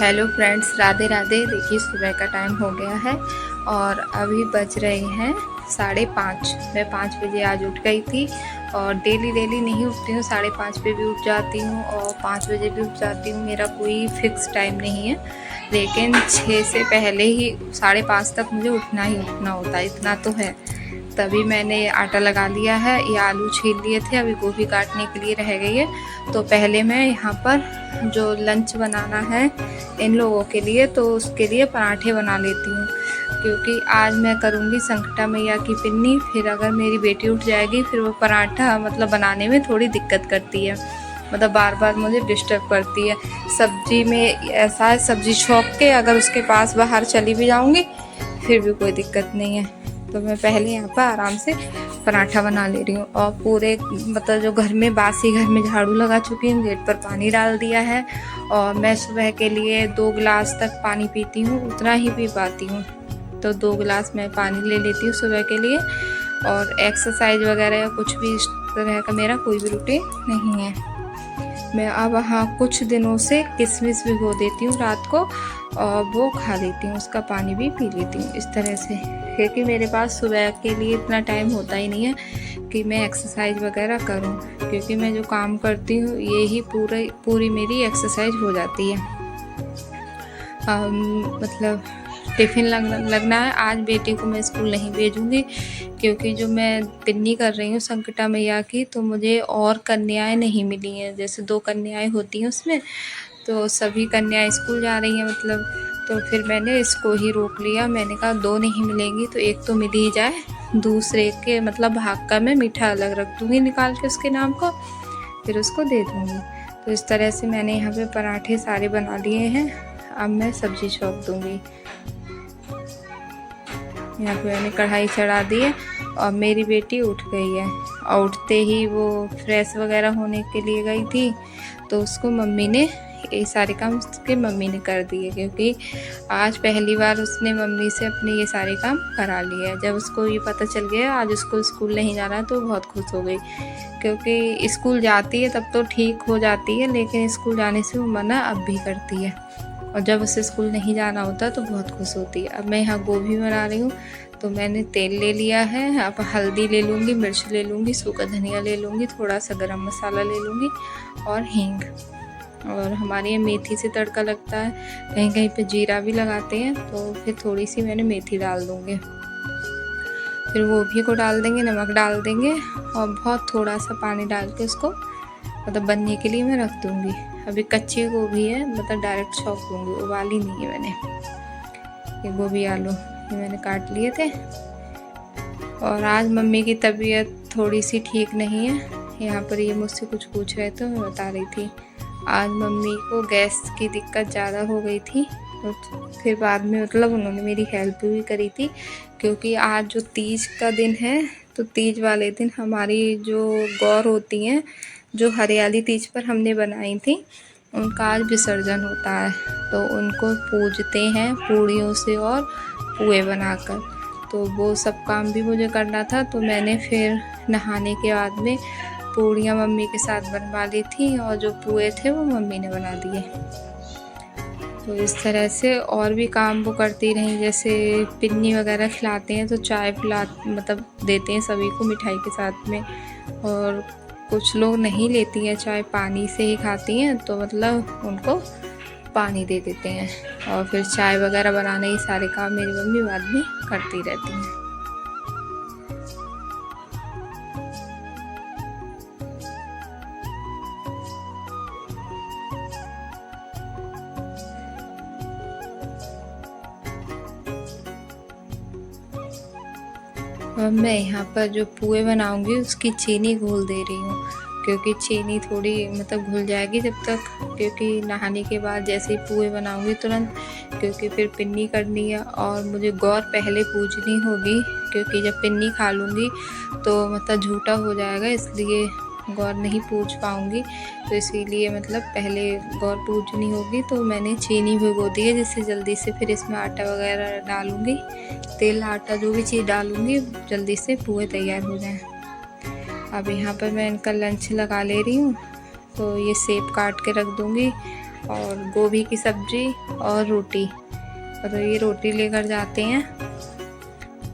Hello friends, Radhe Radhe. देखिए सुबह का टाइम हो गया है और अभी बज रहे हैं 5:30। मैं 5 बजे आज उठ गई थी और डेली नहीं उठती हूँ, 5:30 पे भी उठ जाती हूँ और 5 बजे भी उठ जाती हूँ। मेरा कोई फिक्स टाइम नहीं है, लेकिन 6 से पहले ही 5:30 तक मुझे उठना ही उठना होता है, इतना तो है। तभी मैंने आटा लगा लिया है, ये आलू छील लिए थे, अभी गोभी काटने के लिए रह गई है। तो पहले मैं यहाँ पर जो लंच बनाना है इन लोगों के लिए, तो उसके लिए पराठे बना लेती हूँ, क्योंकि आज मैं करूँगी संकटा मैया की पिन्नी। फिर अगर मेरी बेटी उठ जाएगी फिर वो पराठा मतलब बनाने में थोड़ी दिक्कत करती है, मतलब बार बार मुझे डिस्टर्ब करती है। सब्जी में ऐसा है, सब्जी छौंक के अगर उसके पास बाहर चली भी जाऊँगी फिर भी कोई दिक्कत नहीं है। तो मैं पहले यहाँ पर आराम से पराठा बना ले रही हूँ और पूरे मतलब जो घर में बासी घर में झाड़ू लगा चुकी हूँ, गेट पर पानी डाल दिया है। और मैं सुबह के लिए 2 गिलास तक पानी पीती हूँ, उतना ही पी पाती हूँ, तो 2 गिलास मैं पानी ले लेती हूँ सुबह के लिए। और एक्सरसाइज वगैरह या कुछ भी इस तरह का मेरा कोई भी रूटीन नहीं है। मैं अब हाँ कुछ दिनों से किशमिश भिगो देती हूँ रात को और वो खा लेती हूँ, उसका पानी भी पी लेती हूँ इस तरह से, क्योंकि मेरे पास सुबह के लिए इतना टाइम होता ही नहीं है कि मैं एक्सरसाइज वगैरह करूँ, क्योंकि मैं जो काम करती हूँ ये ही पूरी मेरी एक्सरसाइज हो जाती है। मतलब टिफ़िन लगना है। आज बेटी को मैं स्कूल नहीं भेजूँगी, क्योंकि जो मैं पिन्नी कर रही हूँ संकटा मैया की, तो मुझे और कन्याएँ नहीं मिली हैं। जैसे 2 कन्याएँ होती हैं उसमें, तो सभी कन्याएँ स्कूल जा रही हैं मतलब, तो फिर मैंने इसको ही रोक लिया। मैंने कहा 2 नहीं मिलेंगी तो 1 तो मिल ही जाए, दूसरे के मतलब भाग का मैं मीठा अलग रख दूँगी निकाल के उसके नाम को, फिर उसको दे दूँगी। तो इस तरह से मैंने यहाँ पे पराठे सारे बना लिए हैं। अब मैं सब्ज़ी छौंक दूँगी। यहाँ पे मैंने कढ़ाई चढ़ा दी है और मेरी बेटी उठ गई है और उठते ही वो फ्रेश वगैरह होने के लिए गई थी, तो उसको मम्मी ने ये सारे काम उसके मम्मी ने कर दिए, क्योंकि आज पहली बार उसने मम्मी से अपने ये सारे काम करा लिए हैं। जब उसको ये पता चल गया आज उसको स्कूल नहीं जाना है तो बहुत खुश हो गई, क्योंकि स्कूल जाती है तब तो ठीक हो जाती है, लेकिन स्कूल जाने से वो मना अब भी करती है, और जब उसे स्कूल नहीं जाना होता तो बहुत खुश होती है। अब मैं यहाँ गोभी बना रही हूँ, तो मैंने तेल ले लिया है। अब हल्दी ले लूँगी, मिर्च ले लूँगी, सूखा धनिया ले लूँगी, थोड़ा सा गरम मसाला ले लूँगी और हींग, और हमारे यहाँ मेथी से तड़का लगता है, कहीं कहीं पे जीरा भी लगाते हैं, तो फिर थोड़ी सी मैंने मेथी डाल दूँगी। फिर गोभी को डाल देंगे, नमक डाल देंगे और बहुत थोड़ा सा पानी डाल के उसको मतलब बनने के लिए मैं रख दूँगी। अभी कच्ची गोभी है, मतलब डायरेक्ट छौंक दूँगी, उबाली नहीं है मैंने। ये गोभी आलू ये मैंने काट लिए थे। और आज मम्मी की तबीयत थोड़ी सी ठीक नहीं है, यहाँ पर ये मुझसे कुछ पूछ रहे थे, मैं बता रही थी। आज मम्मी को गैस की दिक्कत ज़्यादा हो गई थी, तो फिर बाद में मतलब उन्होंने मेरी हेल्प भी करी थी, क्योंकि आज जो तीज का दिन है, तो तीज वाले दिन हमारी जो गौर होती हैं, जो हरियाली तीज पर हमने बनाई थी, उनका आज विसर्जन होता है, तो उनको पूजते हैं पूड़ियों से और पुए बनाकर। तो वो सब काम भी मुझे करना था, तो मैंने फिर नहाने के बाद में पूड़ियाँ मम्मी के साथ बनवा ली थी और जो पुए थे वो मम्मी ने बना दिए। तो इस तरह से और भी काम वो करती रहीं, जैसे पिन्नी वगैरह खिलाते हैं तो चाय पिला मतलब देते हैं सभी को मिठाई के साथ में, और कुछ लोग नहीं लेती हैं चाय, पानी से ही खाती हैं, तो मतलब उनको पानी दे देते हैं। और फिर चाय वगैरह बनाने ये सारे काम मेरी मम्मी बाद में करती रहती हैं। और मैं यहाँ पर जो पुए बनाऊँगी उसकी चीनी घोल दे रही हूँ, क्योंकि चीनी थोड़ी मतलब घुल जाएगी जब तक, क्योंकि नहाने के बाद जैसे ही पुए बनाऊँगी तुरंत, क्योंकि फिर पिन्नी करनी है और मुझे गौर पहले पूजनी होगी, क्योंकि जब पिन्नी खा लूँगी तो मतलब झूठा हो जाएगा, इसलिए गौर नहीं पूज पाऊँगी। तो इसीलिए मतलब पहले गौर पूजनी होगी, तो मैंने चीनी भिगो दी है, जिससे जल्दी से फिर इसमें आटा वगैरह डालूँगी, तेल आटा जो भी चीज़ डालूँगी जल्दी से पुए तैयार हो जाएँ। अब यहाँ पर मैं इनका लंच लगा ले रही हूँ, तो ये सेब काट के रख दूँगी और गोभी की सब्जी और रोटी। तो ये रोटी लेकर जाते हैं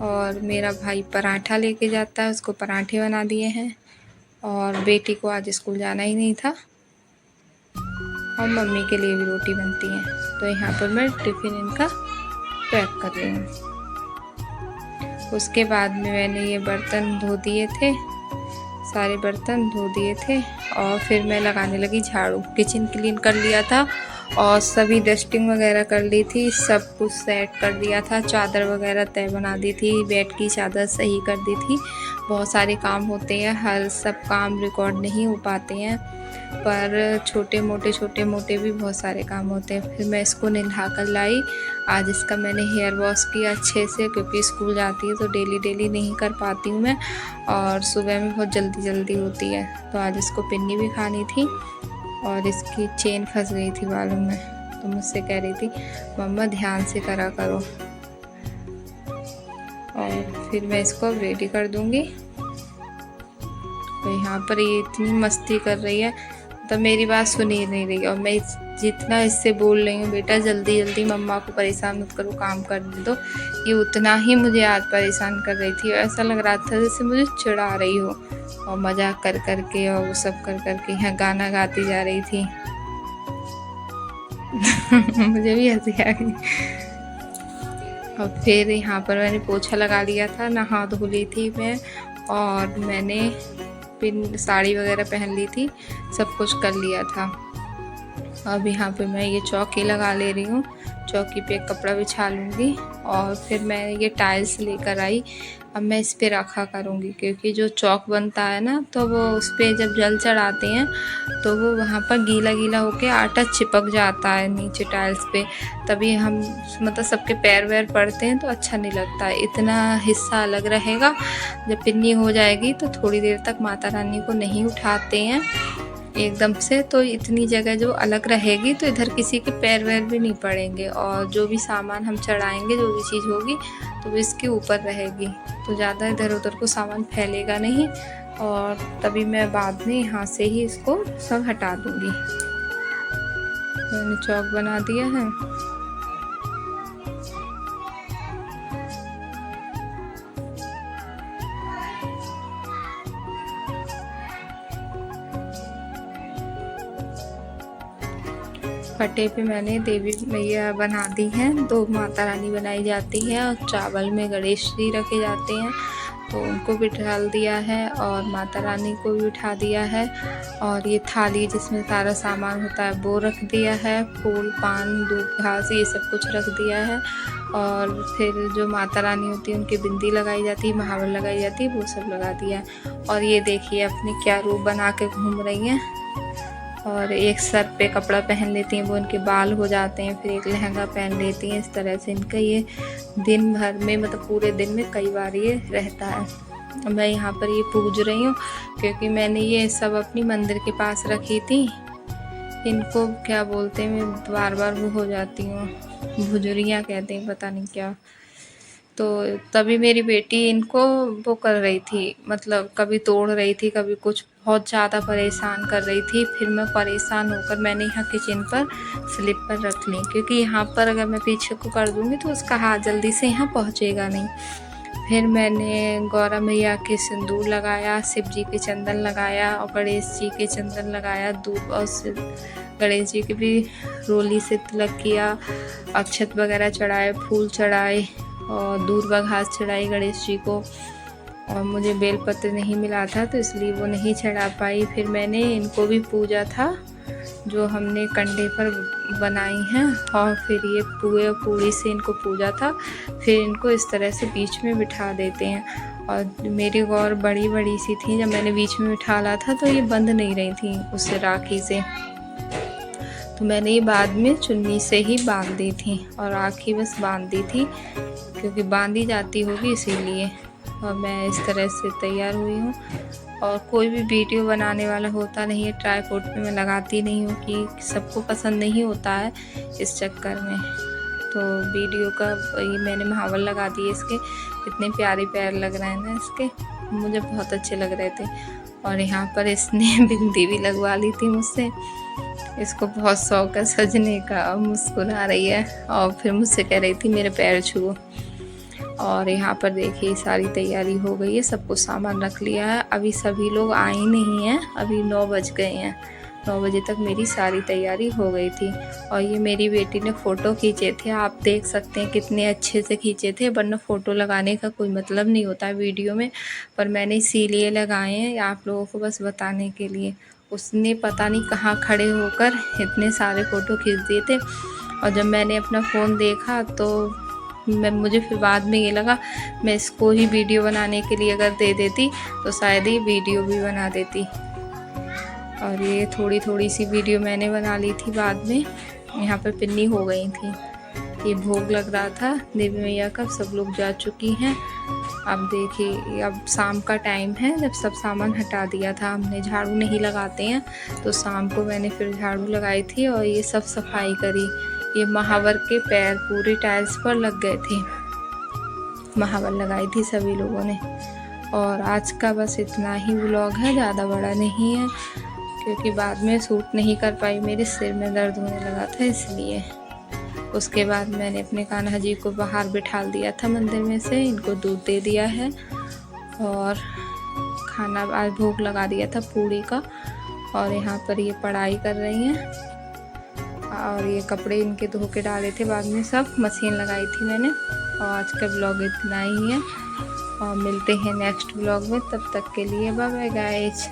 और मेरा भाई पराठा लेके जाता है, उसको पराठे बना दिए हैं। और बेटी को आज स्कूल जाना ही नहीं था और मम्मी के लिए भी रोटी बनती है। तो यहाँ पर मैं टिफ़िन इनका पैक कर रही हूँ। उसके बाद में मैंने ये बर्तन धो दिए थे, सारे बर्तन धो दिए थे और फिर मैं लगाने लगी झाड़ू। किचन क्लीन कर लिया था और सभी डस्टिंग वगैरह कर ली थी, सब कुछ सेट कर दिया था, चादर वगैरह तय बना दी थी, बेड की चादर सही कर दी थी। बहुत सारे काम होते हैं, हर सब काम रिकॉर्ड नहीं हो पाते हैं, पर छोटे मोटे भी बहुत सारे काम होते हैं। फिर मैं इसको नहा कर लाई। आज इसका मैंने हेयर वॉश किया अच्छे से, क्योंकि स्कूल जाती है तो डेली नहीं कर पाती हूँ मैं, और सुबह में बहुत जल्दी होती है। तो आज इसको पिन्नी भी खानी थी और इसकी चेन फंस गई थी बालों में, तो मुझसे कह रही थी मम्मा ध्यान से करा करो। और फिर मैं इसको अब रेडी कर दूँगी। तो यहाँ पर ये इतनी मस्ती कर रही है, तो मेरी बात सुन ही नहीं रही। और मैं जितना इससे बोल रही हूँ बेटा जल्दी मम्मा को परेशान मत करो, काम कर दो, ये उतना ही मुझे आज परेशान कर रही थी। ऐसा लग रहा था जैसे मुझे चिढ़ा रही हो, और मजाक कर के और वो सब कर के यहाँ गाना गाती जा रही थी। मुझे भी हंसी आ गई। और फिर यहाँ पर मैंने पोछा लगा लिया था, नहा धो ली थी मैं, और मैंने फिर साड़ी वगैरह पहन ली थी, सब कुछ कर लिया था। अब यहाँ पे मैं ये चौकी लगा ले रही हूँ, चौकी पे कपड़ा बिछा लूँगी। और फिर मैं ये टाइल्स लेकर आई, अब मैं इस पे रखा करूँगी, क्योंकि जो चौक बनता है ना, तो वो उस पर जब जल चढ़ाते हैं तो वो वहाँ पर गीला होके आटा चिपक जाता है नीचे टाइल्स पे, तभी हम मतलब सबके पैर वैर पड़ते हैं तो अच्छा नहीं लगता है। इतना हिस्सा अलग रहेगा, जब पिन्नी हो जाएगी तो थोड़ी देर तक माता रानी को नहीं उठाते हैं एकदम से, तो इतनी जगह जो अलग रहेगी तो इधर किसी के पैर वैर भी नहीं पड़ेंगे, और जो भी सामान हम चढ़ाएंगे, जो भी चीज़ होगी तो वो इसके ऊपर रहेगी, तो ज़्यादा इधर उधर को सामान फैलेगा नहीं। और तभी मैं बाद में यहाँ से ही इसको सब हटा दूँगी। मैंने चौक बना दिया है। फटे पे मैंने देवी मैया बना दी हैं, 2 माता रानी बनाई जाती है, और चावल में गणेश जी रखे जाते हैं, तो उनको भी डाल दिया है, और माता रानी को भी उठा दिया है। और ये थाली जिसमें सारा सामान होता है वो रख दिया है, फूल पान दूब घास ये सब कुछ रख दिया है। और फिर जो माता रानी होती है उनकी बिंदी लगाई जाती है, महावर लगाई जाती है, वो सब लगा दिया। और ये देखिए अपने क्या रूप बना के घूम रही हैं, और एक सर पे कपड़ा पहन लेती हैं, वो उनके बाल हो जाते हैं, फिर एक लहंगा पहन लेती हैं। इस तरह से इनका ये दिन भर में मतलब पूरे दिन में कई बार ये रहता है। मैं यहाँ पर ये पूज रही हूँ, क्योंकि मैंने ये सब अपनी मंदिर के पास रखी थी। इनको क्या बोलते हैं, मैं बार वो हो जाती हूँ, भुजरियाँ कहते हैं, पता नहीं क्या। तो तभी मेरी बेटी इनको वो कर रही थी, मतलब कभी तोड़ रही थी, कभी कुछ, बहुत ज़्यादा परेशान कर रही थी। फिर मैं परेशान होकर मैंने यहाँ किचन पर स्लिपर रख ली, क्योंकि यहाँ पर अगर मैं पीछे को कर दूँगी तो उसका हाथ जल्दी से यहाँ पहुँचेगा नहीं। फिर मैंने गौरा मैया के सिंदूर लगाया, शिव जी के चंदन लगाया, और गणेश जी के चंदन लगाया, दूब, और गणेश जी की भी रोली से तिलक किया, अक्षत वगैरह चढ़ाए, फूल चढ़ाए, और दूर घास चढ़ाई गणेश जी को। और मुझे बेलपत्र नहीं मिला था तो इसलिए वो नहीं चढ़ा पाई। फिर मैंने इनको भी पूजा था, जो हमने कंडे पर बनाई हैं, और फिर ये पुए पूड़ी से इनको पूजा था। फिर इनको इस तरह से बीच में बिठा देते हैं। और मेरी गौर बड़ी सी थी, जब मैंने बीच में बिठाला था तो ये बंद नहीं रही थी उससे राखी से, तो मैंने ये बाद में चुन्नी से ही बांध दी थी, और राखी बस बांध दी थी, क्योंकि बांधी जाती होगी इसीलिए। और मैं इस तरह से तैयार हुई हूँ। और कोई भी वीडियो बनाने वाला होता नहीं है, ट्राइपॉड पे मैं लगाती नहीं हूँ, कि सबको पसंद नहीं होता है इस चक्कर में। तो वीडियो का ये मैंने महावर लगा दिए इसके, इतने प्यारे पैर लग रहे हैं ना इसके, मुझे बहुत अच्छे लग रहे थे। और यहाँ पर इसने बिंदी भी लगवा ली थी मुझसे। इसको बहुत शौक है सजने का, मुस्कुरा रही है और फिर मुझसे कह रही थी मेरे पैर छुओ। और यहाँ पर देखिए सारी तैयारी हो गई है, सब कुछ सामान रख लिया है। अभी सभी लोग आए नहीं हैं, अभी 9 बज गए हैं। 9 बजे तक मेरी सारी तैयारी हो गई थी। और ये मेरी बेटी ने फ़ोटो खींचे थे, आप देख सकते हैं कितने अच्छे से खींचे थे, वरना फ़ोटो लगाने का कोई मतलब नहीं होता है वीडियो में, पर मैंने इसीलिए लगाए हैं आप लोगों को बस बताने के लिए। उसने पता नहीं कहाँ खड़े होकर इतने सारे फ़ोटो खींच दिए थे। और जब मैंने अपना फ़ोन देखा तो मुझे फिर बाद में ये लगा मैं इसको ही वीडियो बनाने के लिए अगर दे देती तो शायद ये वीडियो भी बना देती। और ये थोड़ी थोड़ी सी वीडियो मैंने बना ली थी बाद में। यहाँ पर पिन्नी हो गई थी। ये भोग लग रहा था देवी मैया का, सब लोग जा चुकी हैं। अब देखिए अब शाम का टाइम है, जब सब सामान हटा दिया था हमने, झाड़ू नहीं लगाते हैं तो शाम को मैंने फिर झाड़ू लगाई थी और ये सब सफाई करी। ये महावर के पैर पूरी टाइल्स पर लग गए थे, महावर लगाई थी सभी लोगों ने। और आज का बस इतना ही व्लॉग है, ज़्यादा बड़ा नहीं है क्योंकि बाद में शूट नहीं कर पाई, मेरे सिर में दर्द होने लगा था इसलिए। उसके बाद मैंने अपने कान्हा जी को बाहर बिठा दिया था मंदिर में से, इनको दूध दे दिया है और खाना आज भोग लगा दिया था पूड़ी का। और यहाँ पर ये पढ़ाई कर रही हैं और ये कपड़े इनके धो के डाले थे, बाद में सब मशीन लगाई थी मैंने। और आज का ब्लॉग इतना ही है और मिलते हैं नेक्स्ट ब्लॉग में, तब तक के लिए बाय बाय गाइस।